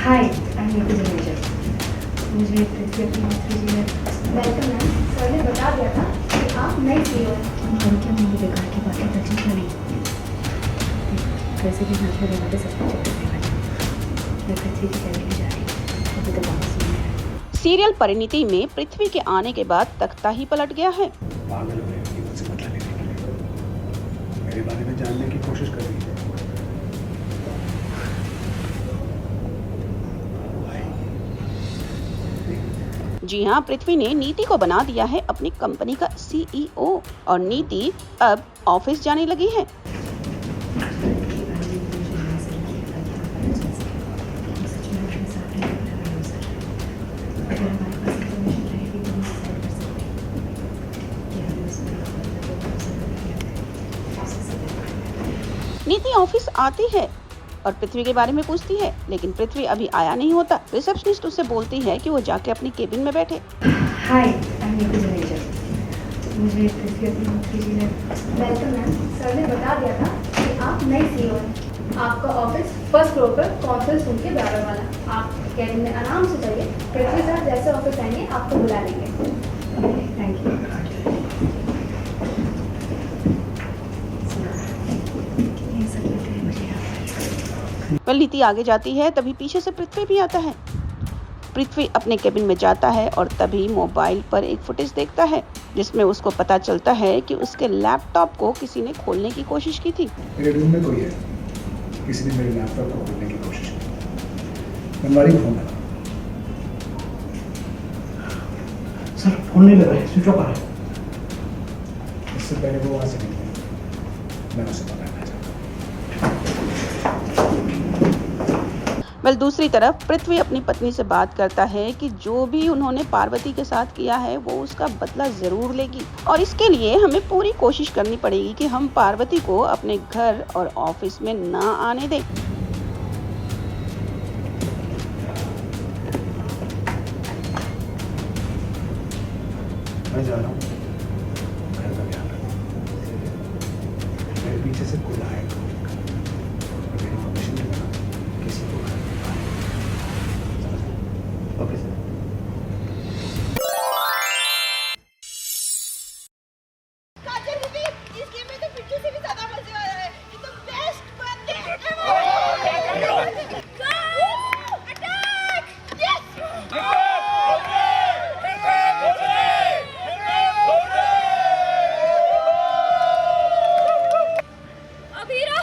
Hi, I am नीति जनेजा। मुझे पृथ्वी अपनी मंत्री जी ने वेलकम मैम। सर ने बता दिया था कि आप नई सीईओ हैं। क्या मेरी बेकार की बातें सच्ची क्यों नहीं? वैसे भी हाथ में लगा के सब कुछ करने वाली। मैं पृथ्वी की कैबिन जा रही हूँ, अभी तक वापस नहीं आया। सीरियल परिणीति में पृथ्वी के आने के बाद तख्ता ही पलट गया है। पागल हो रही है मुझसे बदला लेने के लिए, मेरे बारे में जानने की कोशिश कर रही है। जी हाँ, पृथ्वी ने नीति को बना दिया है अपनी कंपनी का सीईओ और नीति अब ऑफिस जाने लगी है। नीति ऑफिस आती है और पृथ्वी के बारे में पूछती है, लेकिन पृथ्वी अभी आया नहीं होता। रिसेप्शनिस्ट उससे बोलती है कि वो जाके अपनी केबिन में बैठे। हाय, आई एम नीति जनेजा। मुझे पृथ्वी अपनी मंत्री जी ने वेलकम मैम। सर ने बता दिया था कि आप नई सीईओ हैं। आपका ऑफिस फर्स्ट फ्लोर पर कॉन्फ्रेंस रूम के बराबर वाला। आप कैबिन में आराम से जाइए। पृथ्वी सर जैसे ऑफिस आएंगे आपको बुला लेंगे। Thank you. नीति आगे जाती है, तभी पीछे से पृथ्वी भी आता है। पृथ्वी अपने केबिन में जाता है और तभी मोबाइल पर एक फुटेज देखता है जिसमें उसको पता चलता है कि उसके लैपटॉप को किसी ने खोलने की कोशिश की थी। मेरे रूम में कोई है, किसी ने मेरे लैपटॉप को खोलने की कोशिश की। बनवारी को फोन लगा। सर फोन नहीं लग रहा है, स्विच ऑफ आ रहा है। इससे पहले वो वहां से निकले, मैं उसे पकड़ना चाहता हूँ। दूसरी तरफ पृथ्वी अपनी पत्नी से बात करता है कि जो भी उन्होंने पार्वती के साथ किया है वो उसका बदला जरूर लेगी और इसके लिए हमें पूरी कोशिश करनी पड़ेगी कि हम पार्वती को अपने घर और ऑफिस में ना आने दें। मैं जा रहा हूँ, घर का ध्यान रखो। मेरे पीछे से कोई आएगा और मेरी परमिशन के बिना किसी को घर नहीं आने। Okay sir. इस गेम में तो पिट्टू से भी ज्यादा मजे आ रहा है। ये तो बेस्ट बंदे ever. Attack! Yes! Abhira!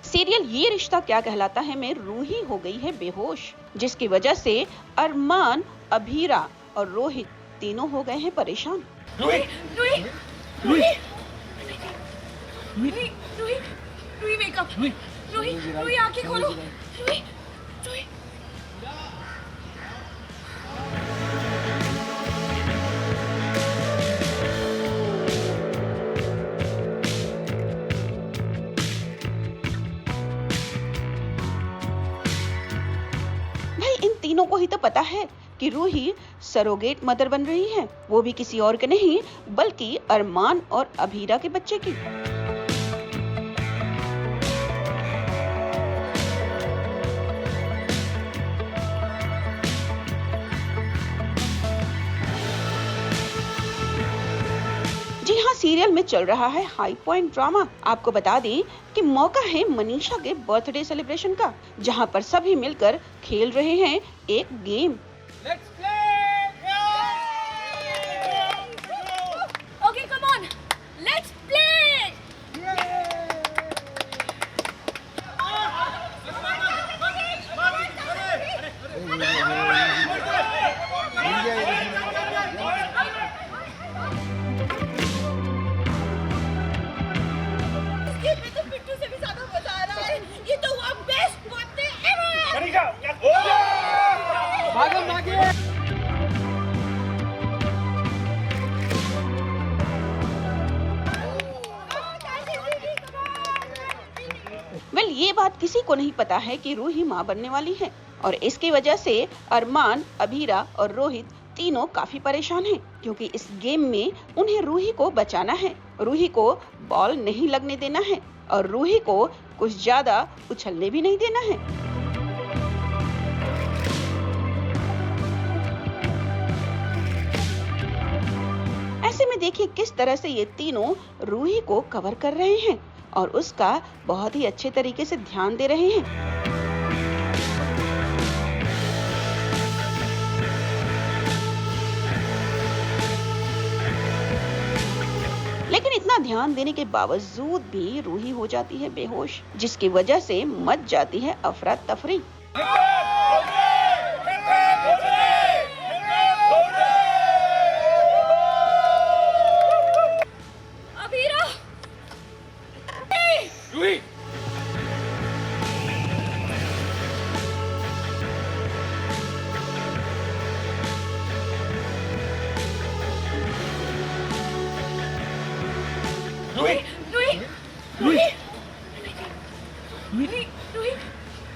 Serial ये रिश्ता क्या कहलाता है में रूही हो गई है बेहोश, जिसकी वजह से अरमान, अभीरा और रोहित तीनों हो गए हैं परेशान। Ruhi wake up. रूही आंखें खोलो। रूही इन तीनों को ही तो पता है कि रूही सरोगेट मदर बन रही है, वो भी किसी और के नहीं बल्कि अरमान और अभीरा के बच्चे की। जी हाँ, सीरियल में चल रहा है हाई पॉइंट ड्रामा। आपको बता दें कि मौका है मनीषा के बर्थडे सेलिब्रेशन का, जहां पर सभी मिलकर खेल रहे हैं एक game. Okay come on, let's play. ये बात किसी को नहीं पता है कि रूही मां बनने वाली है और इसकी वजह से अरमान, अभीरा और रोहित तीनों काफी परेशान हैं क्योंकि इस गेम में उन्हें रूही को बचाना है। रूही को बॉल नहीं लगने देना है और रूही को कुछ ज्यादा उछलने भी नहीं देना है। ऐसे में देखिए किस तरह से ये तीनों रूही को कवर कर रहे हैं और उसका बहुत ही अच्छे तरीके से ध्यान दे रहे हैं। लेकिन इतना ध्यान देने के बावजूद भी रूही हो जाती है बेहोश, जिसकी वजह से मच जाती है अफरा तफरी।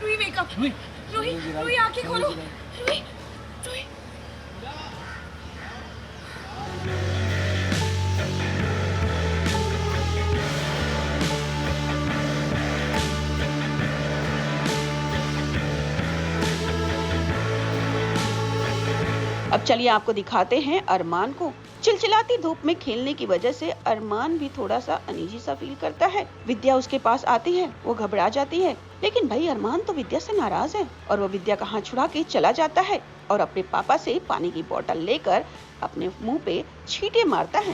Ruhi wake up. रूही आंखें खोलो। रूही। अब चलिए आपको दिखाते हैं अरमान को। चिलचिलाती धूप में खेलने की वजह से अरमान भी थोड़ा सा अनईजी सा फील करता है। विद्या उसके पास आती है, वो घबरा जाती है, लेकिन भाई अरमान तो विद्या से नाराज है और वो विद्या का हाथ छुड़ा के चला जाता है और अपने पापा से पानी की बोतल लेकर अपने मुंह पे छींटे मारता है।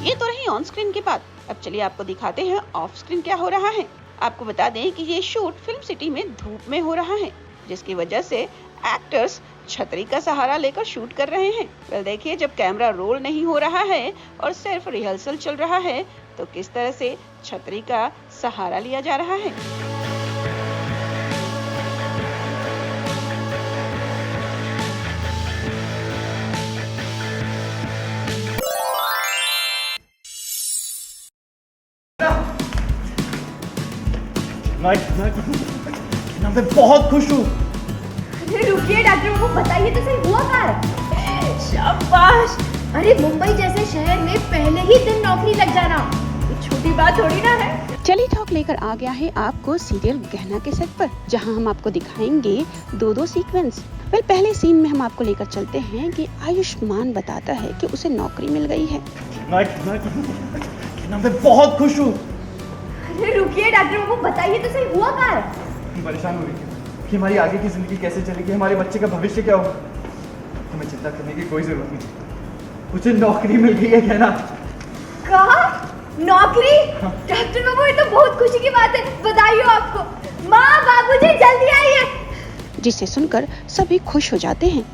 ये तो रही ऑन स्क्रीन की बात। अब चलिए आपको दिखाते हैं ऑफ स्क्रीन क्या हो रहा है। आपको बता दें कि ये शूट फिल्म सिटी में धूप में हो रहा है, जिसकी वजह से एक्टर्स छतरी का सहारा लेकर शूट कर रहे हैं। वेल देखिए, जब कैमरा रोल नहीं हो रहा है और सिर्फ रिहर्सल चल रहा है तो किस तरह से छतरी का सहारा लिया जा रहा है। मैं बहुत खुश हूँ। अरे रुकिए डॉक्टर बाबू, बताइए तो सही हुआ क्या है? शाबाश। अरे मुंबई जैसे शहर में पहले ही दिन नौकरी लग जाना ये छोटी बात थोड़ी ना है। चली टॉक लेकर आ गया है आपको सीरियल गहना के सेट पर, जहां हम आपको दिखाएंगे दो सीक्वेंस। वेल पहले सीन में हम आपको लेकर चलते हैं कि आयुष्मान बताता है कि उसे नौकरी मिल गई है। मैं बहुत खुश हूँ। अरे रुकिए डॉक्टर बाबू, बताइए तो सही हुआ क्या है? परेशान हो रही है कि हमारी आगे की जिंदगी कैसे चलेगी, हमारे बच्चे का भविष्य क्या होगा। तुम्हें चिंता करने की कोई जरूरत नहीं, मुझे नौकरी मिल गई है कहना। कहा नौकरी? डॉक्टर बाबू, ये तो बहुत खुशी की बात है, बधाई हो आपको। माँ बाबूजी जल्दी आइए। जिसे सुनकर सभी खुश हो जाते हैं,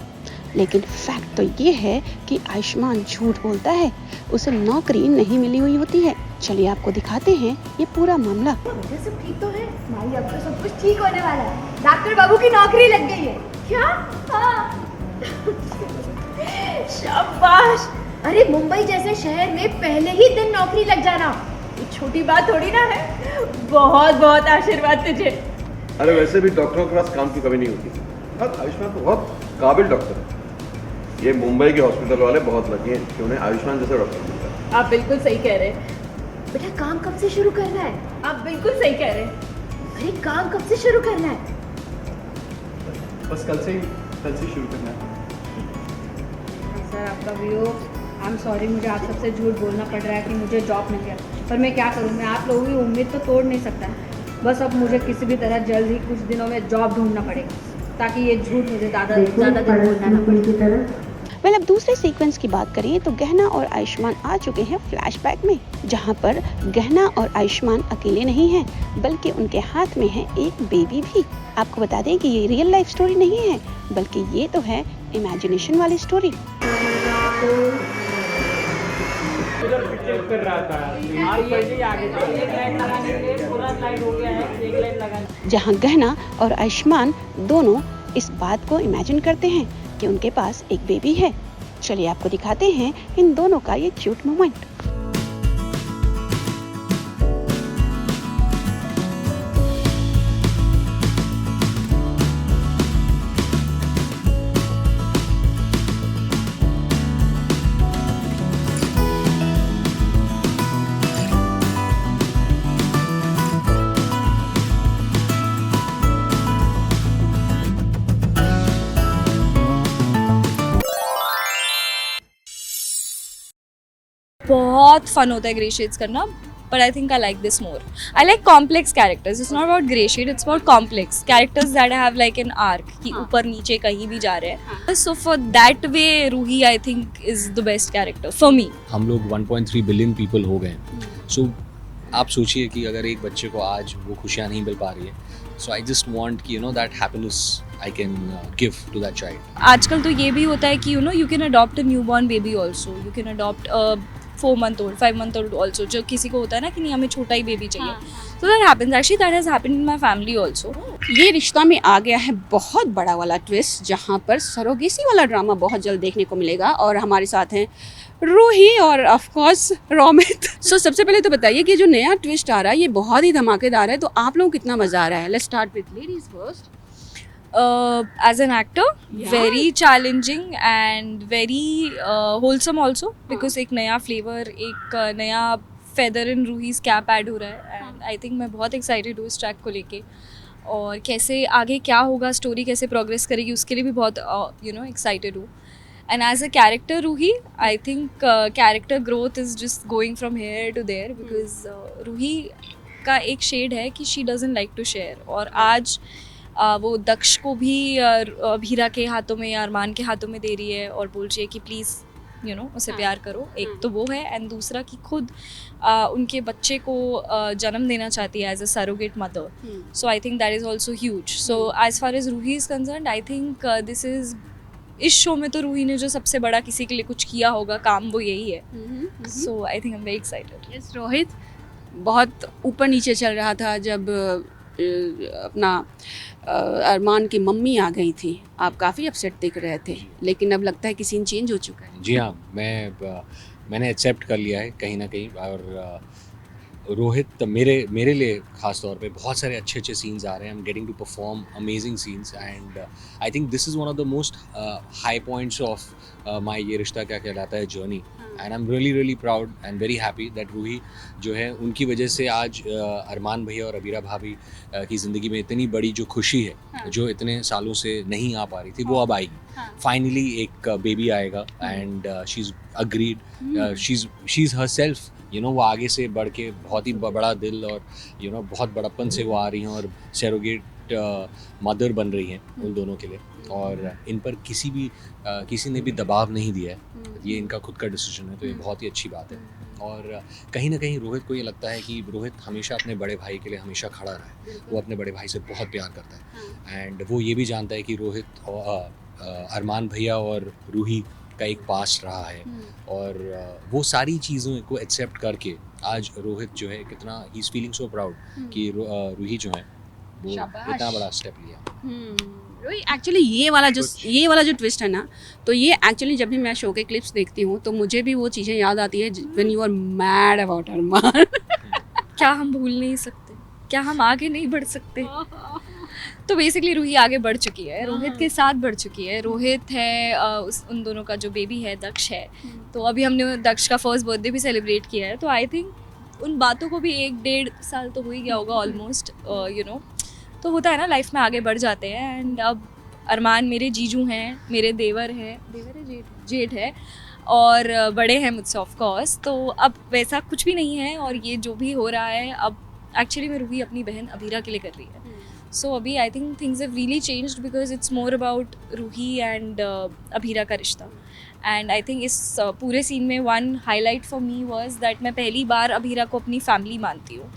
लेकिन फैक्ट तो ये है कि आयुष्मान झूठ बोलता है, उसे नौकरी नहीं मिली हुई होती है। चलिए आपको दिखाते हैं ये पूरा मामला। मुझे सब ठीक तो है माई, अब तो सब कुछ ठीक होने वाला है। डॉक्टर बाबू की नौकरी लग गई है। क्या? हाँ। शाबाश। अरे मुंबई जैसे शहर में पहले ही दिन नौकरी लग जाना ये छोटी बात थोड़ी ना है। बहुत बहुत आशीर्वाद तुझे। अरे वैसे भी डॉक्टरों के पास काम की कमी नहीं होती और आयुष्मान तो बहुत काबिल डॉक्टर है। ये मुंबई के हॉस्पिटल वाले बहुत लकी हैं कि उन्हें आयुष्मान जैसा डॉक्टर मिलता है। आप बिल्कुल सही कह रहे हैं। बेटा काम कब से शुरू करना है? आप बिल्कुल सही कह रहे हैं। अरे काम कब से शुरू करना है? बस कल से ही शुरू करना है। सर आपका व्यू, आई एम सॉरी, मुझे आप सबसे झूठ बोलना पड़ रहा है कि मुझे जॉब मिल गया, पर मैं क्या करूँ, मैं आप लोगों की उम्मीद तो तोड़ नहीं सकता। बस अब मुझे किसी भी तरह जल्द ही कुछ दिनों में जॉब ढूंढना पड़ेगा ताकि ये झूठ मुझे ज़्यादा दिन बोलना ना पड़े। वेल अब दूसरे सीक्वेंस की बात करें तो गहना और आयुष्मान आ चुके हैं फ्लैशबैक में, जहां पर गहना और आयुष्मान अकेले नहीं हैं, बल्कि उनके हाथ में है एक बेबी भी। आपको बता दें कि ये रियल लाइफ स्टोरी नहीं है, बल्कि ये तो है इमेजिनेशन वाली स्टोरी। जहां गहना और आयुष्मान दोनों इस बात को इमेजिन करते हैं कि उनके पास एक बेबी है। चलिए आपको दिखाते हैं इन दोनों का ये क्यूट मोमेंट। बहुत फन होता है ग्रे शेड्स करना, but I think I like this more. I like complex characters. It's not about grey shade, it's about complex characters that have like an arc कि ऊपर नीचे कहीं भी जा रहे हैं. So for that way, Ruhi I think is the best character for me. हम लोग 1.3 बिलियन पीपल हो गए हैं. सो आप सोचिए कि अगर एक बच्चे को आज वो खुशियाँ नहीं मिल पा रही है, सो आई जस्ट वांट कि that happiness I can give to that child. आजकल तो ये भी होता है कि you can adopt a newborn baby also. You can adopt a 4-month-old, 5-month-old also. जो किसी को होता है ना कि नहीं हमें छोटा ही बेबी चाहिए. So that happens. Actually that has happened in my family also. ये रिश्ता में आ गया है बहुत बड़ा वाला ट्विस्ट, जहाँ पर सरोगेसी वाला ड्रामा बहुत जल्द देखने को मिलेगा. और हमारे साथ हैं रूही और ऑफ कोर्स रोमित. सो सबसे पहले तो बताइए कि जो नया ट्विस्ट आ रहा है ये बहुत ही धमाकेदार है, तो आप लोगों को कितना मजा आ रहा है? Let's start with ladies first. As an actor, very challenging and very wholesome also, because एक नया flavor, एक नया feather in Ruhi's cap add हो रहा है, and I think मैं बहुत excited हूँ इस track को लेके, और कैसे आगे क्या होगा, story कैसे progress करेगी उसके लिए भी बहुत excited हूँ. And as a character Ruhi, I think character growth is just going from here to there, because Ruhi का एक shade है कि she doesn't like to share, और आज वो दक्ष को भी अभीरा के हाथों में या अरमान के हाथों में दे रही है और बोल रही है कि प्लीज़ उसे प्यार करो. एक तो वो है, एंड दूसरा कि खुद उनके बच्चे को जन्म देना चाहती है as a surrogate mother. So I think that is also huge. So as far as Ruhi is concerned, I think this is, इस शो में तो रूही ने जो सबसे बड़ा किसी के लिए कुछ किया होगा काम, वो यही है. So I think I am very excited. Yes Rohit, बहुत ऊपर नीचे चल रहा था जब अपना अरमान की मम्मी आ गई थी. आप काफ़ी अपसेट दिख रहे थे, लेकिन अब लगता है कि सीन चेंज हो चुका है. जी हाँ, मैंने एक्सेप्ट कर लिया है कहीं ना कहीं. और रोहित मेरे लिए ख़ास तौर पे बहुत सारे अच्छे सीन्स आ रहे हैं. I am getting to perform amazing scenes, and I think this is one of the most high points of my Yeh Rishta Kya Kehlata Hai journey. And I am really proud and very happy that Ruhi जो है, उनकी वजह से आज अरमान भैया और अबीरा भाभी की ज़िंदगी में इतनी बड़ी जो खुशी है, जो इतने सालों से नहीं आ पा रही थी, वो अब आएगी. फाइनली एक बेबी आएगा, and she is agreed, she is her self. वो आगे से बढ़ के बहुत ही बड़ा दिल और बहुत बड़प्पन से वो आ रही हैं और सरोगेट मदर बन रही हैं उन दोनों के लिए. और इन पर किसी ने भी दबाव नहीं दिया है. ये इनका खुद का डिसीजन है, तो ये बहुत ही अच्छी बात है. और कहीं ना कहीं रोहित को ये लगता है कि रोहित हमेशा अपने बड़े भाई के लिए हमेशा खड़ा रहा है. वो अपने बड़े भाई से बहुत प्यार करता है, एंड वो ये भी जानता है कि रोहित अरमान भैया और रूही का एक पास्ट रहा है. और वो सारी चीज़ों को एक्सेप्ट करके आज रोहित जो है कितना he is feeling so proud कि रूही जो है वो इतना बड़ा स्टेप लिया. एक्चुअली ये वाला जो ट्विस्ट है ना, तो ये एक्चुअली जब भी मैं शो के क्लिप्स देखती हूँ तो मुझे भी वो चीज़ें याद आती है when you are mad about Armaan. क्या हम भूल नहीं सकते? क्या हम आगे नहीं बढ़ सकते? तो बेसिकली रूही आगे बढ़ चुकी है, रोहित के साथ बढ़ चुकी है. रोहित है, उन दोनों का जो बेबी है दक्ष है. तो अभी हमने दक्ष का फर्स्ट बर्थडे भी सेलिब्रेट किया है. तो आई थिंक उन बातों को भी 1-1.5 साल तो हो ही गया होगा ऑलमोस्ट. तो होता है ना, लाइफ में आगे बढ़ जाते हैं. एंड अब अरमान मेरे जीजू हैं, मेरे देवर है जेठ है, और बड़े हैं मुझसे ऑफ कोर्स. तो अब वैसा कुछ भी नहीं है, और ये जो भी हो रहा है अब एक्चुअली में रूही अपनी बहन अबीरा के लिए कर रही है. सो अभी I think things have really changed, because it's more about Ruhi and Abeera का रिश्ता. एंड आई थिंक इस पूरे सीन में one highlight for me was that मैं पहली बार अबीरा को अपनी फैमिली मानती हूँ.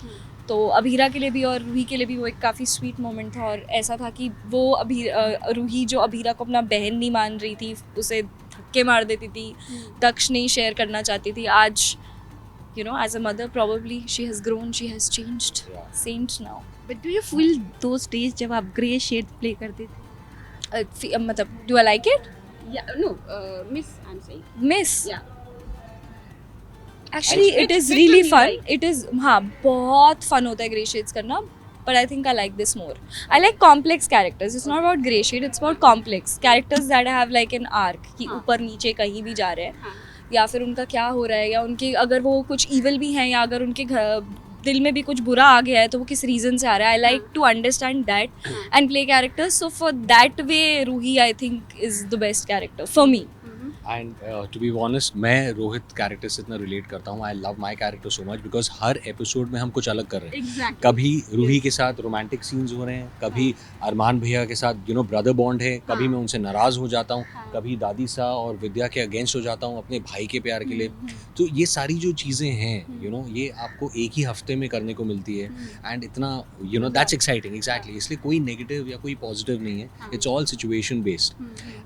तो अबीरा के लिए भी और रूही के लिए भी वो एक काफ़ी स्वीट मोमेंट था. और ऐसा था कि वो रूही जो अबीरा को अपना बहन नहीं मान रही थी, उसे धक्के मार देती थी, दक्ष नहीं शेयर करना चाहती थी. आज as a mother probably she has grown, she has changed. Saint now. But do you feel those days जब आप grey shade play करते थे? मतलब do I like it? Yeah, no, miss, I'm saying. Miss. Yeah. Actually it is really fun. It is, हाँ, बहुत fun होता है grey shades करना. But I think I like this more. I like complex characters. It's not about grey shade. It's about complex characters that have like an arc. कि ऊपर नीचे कहीं भी जा रहे हैं, या फिर उनका क्या हो रहा है, या उनके अगर वो कुछ ईवल भी हैं, या अगर उनके दिल में भी कुछ बुरा आ गया है तो वो किस रीज़न से आ रहा है. I like to understand that and play characters. So for that way Ruhi I think is the best character for me. And to be honest मैं रोहित कैरेक्टर से इतना रिलेट करता हूँ. I love my character so much because हर episode में हम कुछ अलग कर रहे हैं. कभी रूही के साथ रोमांटिक सीन्स हो रहे हैं, कभी अरमान भैया के साथ ब्रदर बॉन्ड है, कभी मैं उनसे नाराज़ हो जाता हूँ, कभी दादी सा और विद्या के अगेंस्ट हो जाता हूँ अपने भाई के प्यार के लिए. तो ये सारी जो चीज़ें हैं ये आपको एक ही हफ्ते में करने को मिलती है. एंड इतना दैट्स एक्साइटिंग. एग्जैक्टली. इसलिए कोई नेगेटिव या कोई पॉजिटिव नहीं है. It's all situation based.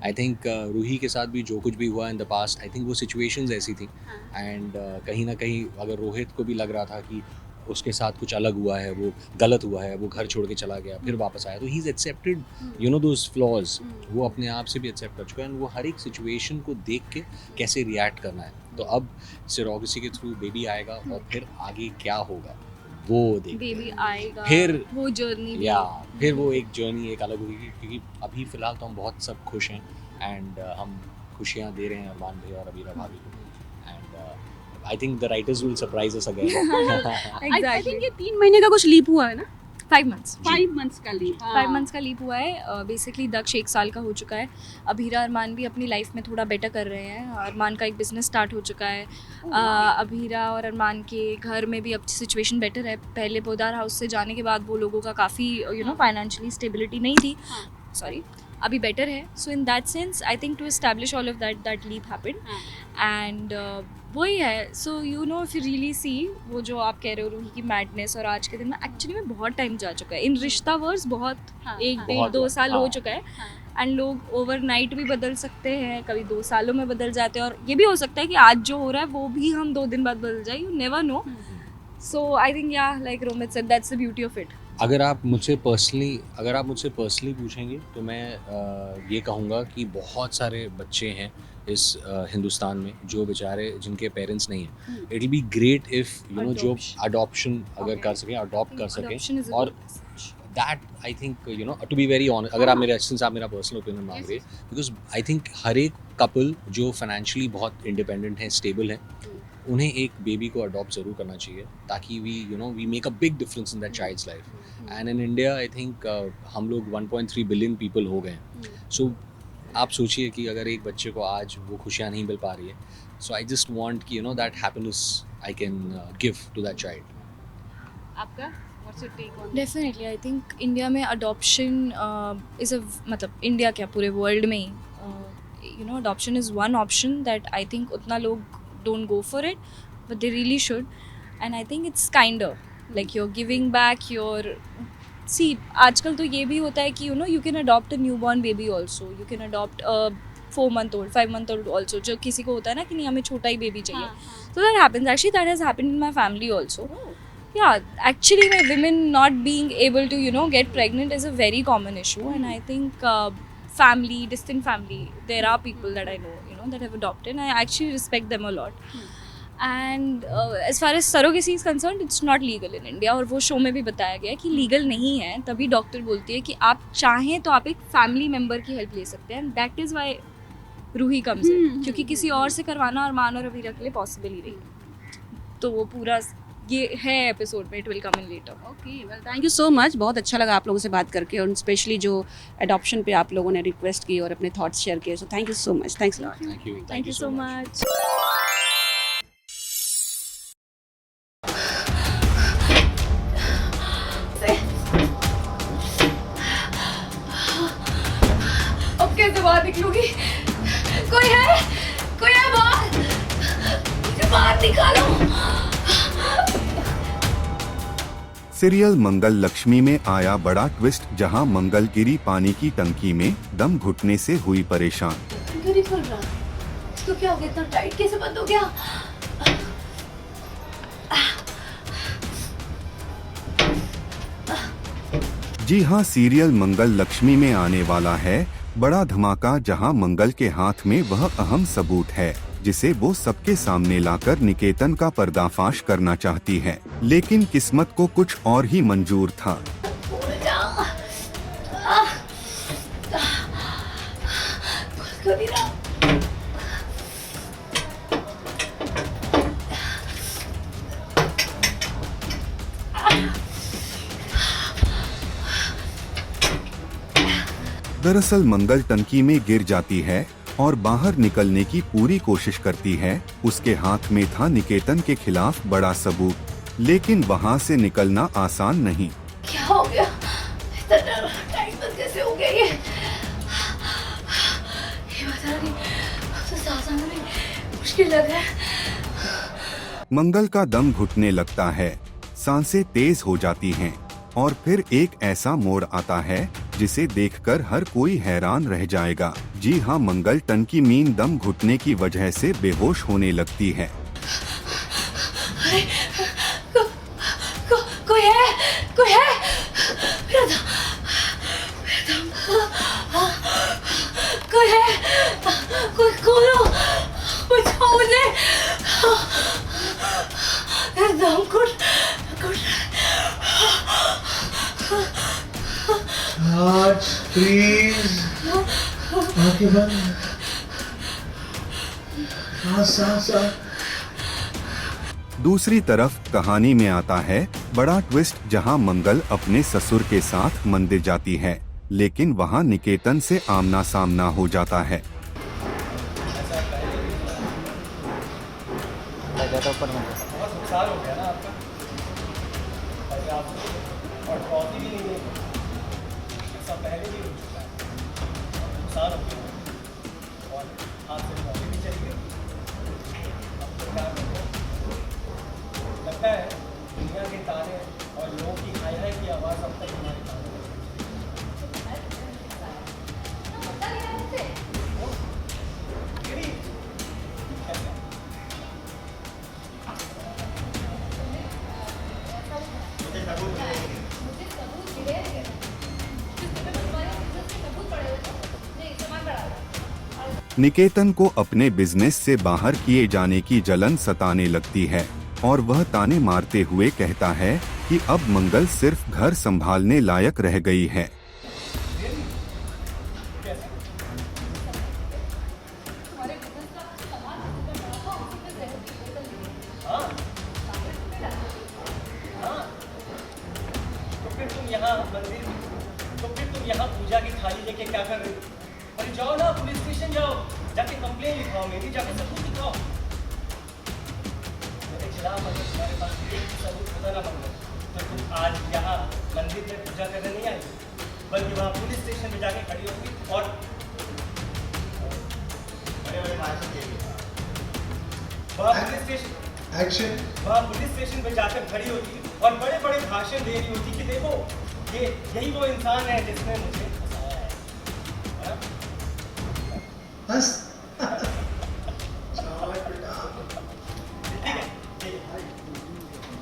I think Ruhi के साथ भी जो कुछ भी हुआ in the past, I think वो सिचुएशंस ऐसी थी. एंड कहीं ना कहीं अगर रोहित को भी लग रहा था कि उसके साथ कुछ अलग हुआ है, वो गलत हुआ है, वो घर छोड़ के चला गया, फिर वापस आया, तो he is accepted those flaws. वो अपने आप से भी एक्सेप्ट कर चुका है. एंड वो हर एक सिचुएशन को देख के कैसे रिएक्ट करना है. तो अब सिरोगेसी के थ्रू बेबी आएगा और फिर आगे क्या होगा वो देख. बेबी आएगा, फिर वो जर्नी फिर वो एक जर्नी एक अलग होगी. क्योंकि अभी फ़िलहाल तो हम बहुत सब खुश हैं. एंड हम खुशियाँ दे रहे हैं अरमान भैया और अबीरा भाभी को. And I think the writers will surprise us again. I think ये 3 महीने का कुछ लीप हुआ है ना. 5 months. 5 months का लीप. 5 months का लीप हुआ है. बेसिकली दक्ष 1 साल का हो चुका है. अभीरा अरमान भी अपनी लाइफ में थोड़ा बेटर कर रहे हैं. अरमान का एक बिजनेस स्टार्ट हो चुका है. अभीरा और अरमान के घर में भी अब सिचुएशन बेटर है. पहले पोदार हाउस से जाने के बाद वो लोगों का काफ़ी फाइनेंशियली स्टेबिलिटी नहीं थी. सॉरी, अभी बेटर है. So in that sense I think to establish all of that leap happened. And वही है. So if you really see वो जो आप कह रहे हो रूही की मैडनेस और आज के दिन में एक्चुअली में बहुत टाइम जा चुका है. इन रिश्ता वर्स बहुत 1-1.5-2 साल हो चुका है. एंड लोग ओवरनाइट भी बदल सकते हैं, कभी 2 सालों में बदल जाते हैं. और ये भी हो सकता है कि आज जो हो रहा है वो भी हम 2 दिन बाद बदल जाए. You never know. So I think like Romit said, that's the beauty of it. अगर आप मुझसे पर्सनली पूछेंगे तो मैं ये कहूँगा कि बहुत सारे बच्चे हैं इस हिंदुस्तान में जो बेचारे जिनके पेरेंट्स नहीं हैं. It will be great if जो अडॉप्शन अगर कर सकें, अडॉप्ट कर सकें. और that I think to be very honest, अगर आप मेरा पर्सनल ओपिनियन मांग रहे हैं, बिकॉज आई थिंक हर एक कपल जो फाइनेंशियली बहुत इंडिपेंडेंट है, स्टेबल है, उन्हें एक बेबी को अडॉप्ट ज़रूर करना चाहिए ताकि we make a big difference in that child's life. And in India I think हम लोग 1.3 बिलियन पीपल हो गए हैं. सो आप सोचिए कि अगर एक बच्चे को आज वो खुशियाँ नहीं मिल पा रही है, सो आई जस्ट वांट कि that happiness I can give to that child. आपका what's your take on? Definitely I think India में अडॉप्शन इज़ मतलब इंडिया क्या पूरे वर्ल्ड में ही adoption is one option that I think उतना लोग don't go for it, but they really should. And I think it's kinder, like you're giving back your see. आजकल तो ये भी होता है कि you can adopt a newborn baby also. You can adopt a 4-month-old, 5-month-old also. जो किसी को होता है ना कि नहीं हमें छोटा ही बेबी चाहिए. So that happens. Actually that has happened in my family also. Yeah, actually women not being able to get pregnant is a very common issue. And I think distant family, there are people that I know that have adopted, and I actually respect them a lot. And as far as surrogacy is concerned, it's not legal in India. और वो show में भी बताया गया है कि legal नहीं है. तभी डॉक्टर बोलती है कि आप चाहें तो आप एक फैमिली मेम्बर की हेल्प ले सकते हैं. And that is why Ruhi comes in, क्योंकि किसी और से करवाना अरमान और अभीरा के लिए पॉसिबल ही नहीं. तो वो पूरा ये है एपिसोड में. It will come in later. Okay, well thank you so much. बहुत अच्छा लगा आप लोगों से बात करके, और स्पेशली जो एडॉप्शन पे आप लोगों ने रिक्वेस्ट की और अपने थॉट्स शेयर किए. So thank you so much. Thanks lot. Thank you so much. अब कैसे बाहर निकलूंगी? कोई है बाहर? मुझे बाहर निकालो. सीरियल मंगल लक्ष्मी में आया बड़ा ट्विस्ट, जहां मंगल गिरी पानी की टंकी में दम घुटने से हुई परेशान. क्यों नहीं खुल रहा? इसको क्या हो गया? इतना टाइट कैसे बंद हो गया? जी हां, सीरियल मंगल लक्ष्मी में आने वाला है बड़ा धमाका, जहां मंगल के हाथ में वह अहम सबूत है जिसे वो सबके सामने लाकर निकेतन का पर्दाफाश करना चाहती है, लेकिन किस्मत को कुछ और ही मंजूर था. दरअसल मंगल टंकी में गिर जाती है और बाहर निकलने की पूरी कोशिश करती है। उसके हाथ में था निकेतन के खिलाफ बड़ा सबूत, लेकिन वहाँ से निकलना आसान नहीं। क्या हो गया? इतना टाइम पास कैसे हो गया ये बता नहीं, तो सांस आना भी मुश्किल लग रहा है। मंगल का दम घुटने लगता है, सांसें तेज हो जाती हैं और फिर एक ऐसा मोड़ आता है जिसे देखकर हर कोई हैरान रह जाएगा। जी हाँ, मंगल टन की मीन दम घुटने की वजह से बेहोश होने लगती है। अरे कोई है? कोई है? मेरा दम, कोई है? कोई खोलो, बचाओ मुझे। मेरा दम घुट आज प्लीज आंखें बंद। सांस। दूसरी तरफ कहानी में आता है बड़ा ट्विस्ट, जहां मंगल अपने ससुर के साथ मंदिर जाती है, लेकिन वहां निकेतन से आमना सामना हो जाता है। लगता है दुनिया के तारे और लोगों की हाय हाय की आवाज़ अब तक हमारे कानों में निकेतन को अपने बिजनेस से बाहर किए जाने की जलन सताने लगती है और वह ताने मारते हुए कहता है कि अब मंगल सिर्फ घर संभालने लायक रह गई है। तो फिर तुम यहाँ पूजा की थाली लेके क्या कर रही हो? अरे जाओ ना, पुलिस स्टेशन जाओ, जाके कंप्लेन लिखाओ, मेरी जाके सबूत दिखाओ। मेरे खिलाफ अगर तुम्हारे पास एक सबूत होता ना मंगल, तो तुम आज यहाँ मंदिर में पूजा करने नहीं आई, बल्कि वहाँ पुलिस स्टेशन में जाके खड़ी होगी और वहाँ पुलिस स्टेशन पे जाकर खड़ी होती और बड़े बड़े भाषण दे रही होती कि देखो यही वो इंसान है जिसने मुझे फंसाया है। बस ठीक है,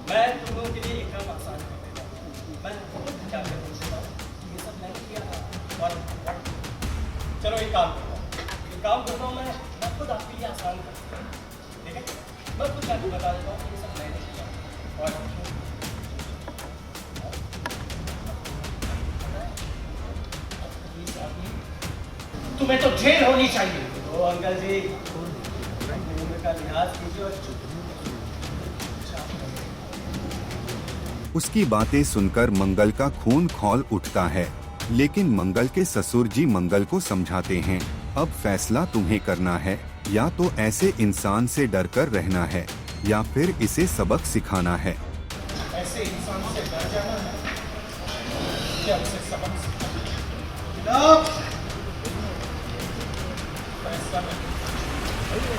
मैं तुम लोगों के लिए एक काम आसान कर देता हूँ। मैं खुद जाकर पूछता हूँ कि ये सब मैंने किया था और चलो एक काम करता हूँ मैं खुद आपके लिए आसान करता हूँ। ठीक है, मैं खुद जाकर बता देता हूँ कि ये सब मैंने किया और तुम्हें तो जेल होनी चाहिए। तो अंकल जी का लिहाज कीजिए और उसकी बातें सुनकर मंगल का खून खौल उठता है, लेकिन मंगल के ससुर जी मंगल को समझाते हैं, अब फैसला तुम्हें करना है, या तो ऐसे इंसान से डरकर रहना है या फिर इसे सबक सिखाना है। ऐसे इंसान से डर जाना है या उसे सबक सिखाना।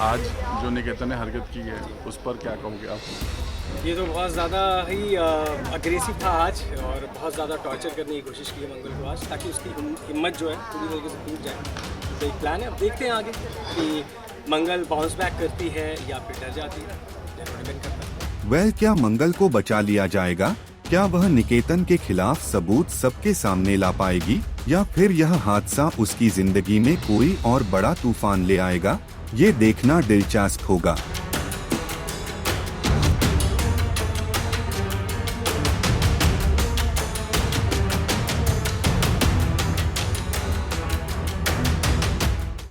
आज जो निकेतन ने हरकत की है उस पर क्या कहोगे आप? ये तो बहुत ज़्यादा ही अग्रेसिव था आज और बहुत ज़्यादा टॉर्चर करने की कोशिश की है मंगल को आज, ताकि उसकी हिम्मत जो है पूरी तरीके से टूट जाए। तो एक प्लान है, अब देखते हैं आगे कि मंगल बाउंस बैक करती है या फिर डर जाती है। वेल, क्या मंगल को बचा लिया जाएगा? क्या वह निकेतन के खिलाफ सबूत सबके सामने ला पाएगी, या फिर यह हादसा उसकी जिंदगी में कोई और बड़ा तूफान ले आएगा? ये देखना दिलचस्प होगा।